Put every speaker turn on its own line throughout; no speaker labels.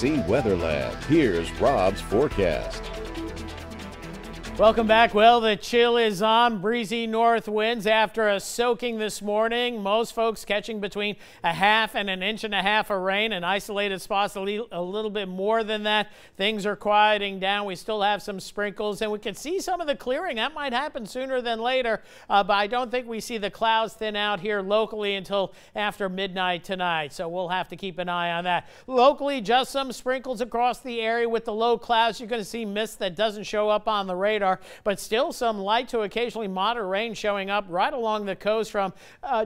KC Weather Lab. Here's Rob's forecast.
Welcome back. Well, the chill is on. Breezy north winds after a soaking this morning. Most folks catching between a half and an inch and a half of rain, and isolated spots a little bit more than that. Things are quieting down. We still have some sprinkles, and we can see some of the clearing. That might happen sooner than later, but I don't think we see the clouds thin out here locally until after midnight tonight, so we'll have to keep an eye on that. Locally, just some sprinkles across the area with the low clouds. You're going to see mist that doesn't show up on the radar, but still some light to occasionally moderate rain showing up right along the coast from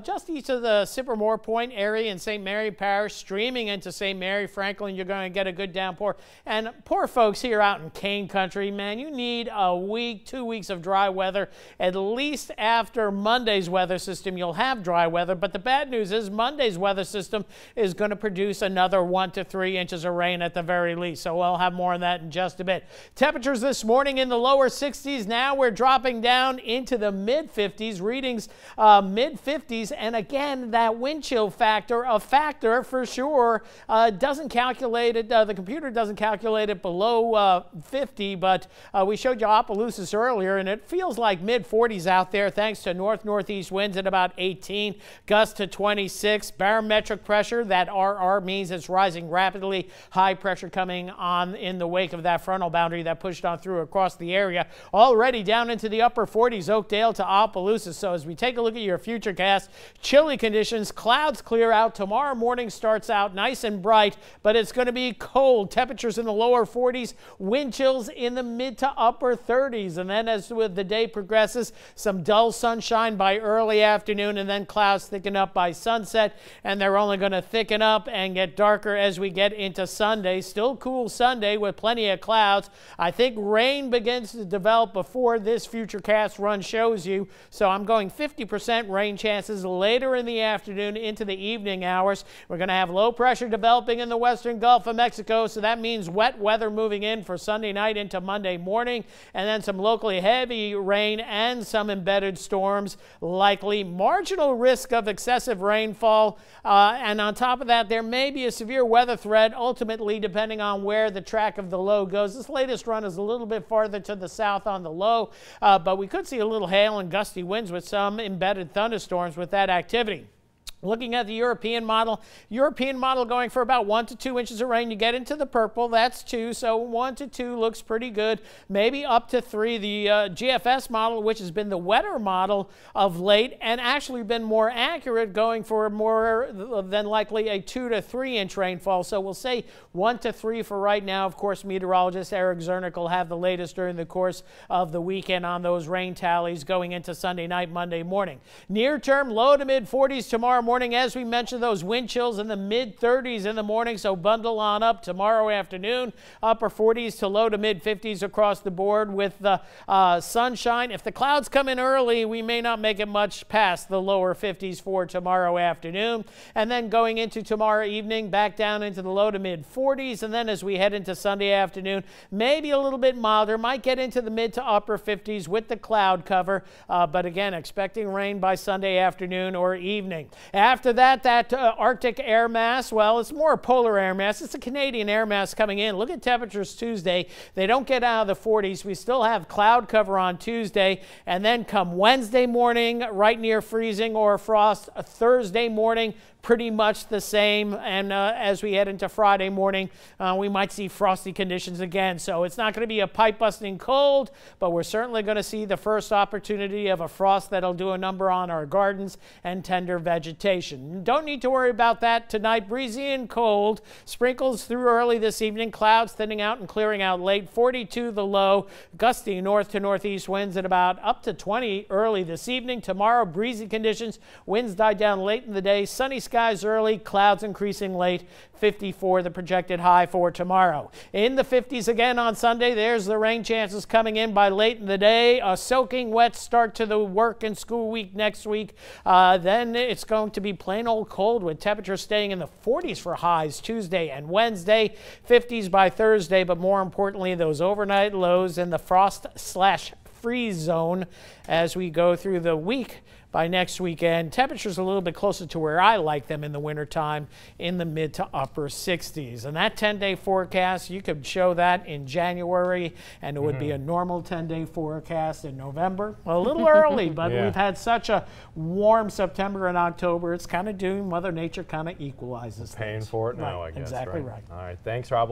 just east of the Sippermore Point area in St. Mary Parish, streaming into St. Mary Franklin. You're going to get a good downpour. And poor folks here out in Kane Country, man, you need a week, 2 weeks of dry weather. At least after Monday's weather system, you'll have dry weather. But the bad news is Monday's weather system is going to produce another 1 to 3 inches of rain at the very least. So we'll have more on that in just a bit. Temperatures this morning in the lower 60s. Now we're dropping down into the mid-50s, readings mid-50s, and again that wind chill factor, a factor for sure, doesn't calculate it, the computer doesn't calculate it below 50, but we showed you Opelousas earlier, and it feels like mid-40s out there thanks to north-northeast winds at about 18, gusts to 26, barometric pressure, that RR means it's rising rapidly, high pressure coming on in the wake of that frontal boundary that pushed on through across the area. Already down into the upper 40s, Oakdale to Opelousas. So as we take a look at your futurecast, chilly conditions, clouds clear out. Tomorrow morning starts out nice and bright, but it's going to be cold. Temperatures in the lower 40s, wind chills in the mid to upper 30s. And then as the day progresses, some dull sunshine by early afternoon, and then clouds thicken up by sunset. And they're only going to thicken up and get darker as we get into Sunday. Still cool Sunday with plenty of clouds. I think rain begins to develop before this futurecast run shows you. So I'm going 50% rain chances later in the afternoon into the evening hours. We're going to have low pressure developing in the western Gulf of Mexico, so that means wet weather moving in for Sunday night into Monday morning, and then some locally heavy rain and some embedded storms likely. Marginal risk of excessive rainfall, and on top of that there may be a severe weather threat ultimately depending on where the track of the low goes. This latest run is a little bit farther to the south on the low, but we could see a little hail and gusty winds with some embedded thunderstorms with that activity. Looking at the European model going for about 1 to 2 inches of rain. You get into the purple, that's 2, so 1 to 2 looks pretty good, maybe up to 3. The GFS model, which has been the wetter model of late and actually been more accurate, going for more than likely a 2 to 3 inch rainfall. So we'll say 1 to 3 for right now. Of course, meteorologist Eric Zernick will have the latest during the course of the weekend on those rain tallies going into Sunday night, Monday morning. Near term, low to mid 40s tomorrow morning. As we mentioned, those wind chills in the mid 30s in the morning, so bundle on up tomorrow afternoon. Upper 40s to low to mid 50s across the board with the sunshine. If the clouds come in early, we may not make it much past the lower 50s for tomorrow afternoon. And then going into tomorrow evening, back down into the low to mid 40s. And then as we head into Sunday afternoon, maybe a little bit milder, might get into the mid to upper 50s with the cloud cover. But again, expecting rain by Sunday afternoon or evening. After that, Arctic air mass, well, it's more a polar air mass. It's a Canadian air mass coming in. Look at temperatures Tuesday. They don't get out of the 40s. We still have cloud cover on Tuesday. And then come Wednesday morning, right near freezing or frost. Thursday morning, pretty much the same. And as we head into Friday morning, we might see frosty conditions again. So it's not going to be a pipe-busting cold, but we're certainly going to see the first opportunity of a frost that'll do a number on our gardens and tender vegetation. Don't need to worry about that tonight. Breezy and cold. Sprinkles through early this evening. Clouds thinning out and clearing out late. 42 the low. Gusty north to northeast winds at about up to 20 early this evening. Tomorrow, breezy conditions. Winds die down late in the day. Sunny skies early. Clouds increasing late. 54 the projected high for tomorrow. In the 50s again on Sunday. There's the rain chances coming in by late in the day. A soaking wet start to the work and school week next week. Then it's going to be plain old cold with temperatures staying in the 40s for highs Tuesday and Wednesday. 50s by Thursday, but more importantly, those overnight lows and the frost/feel freeze zone as we go through the week. By next weekend, temperatures a little bit closer to where I like them in the wintertime, in the mid to upper 60s. And that 10-day forecast, you could show that in January, and it would be a normal 10-day forecast in November. Well, a little early, but we've had such a warm September and October. It's kind of doing Mother Nature kind of equalizes
Paying
things.
for it now, I guess.
Exactly right.
All right, thanks, Rob.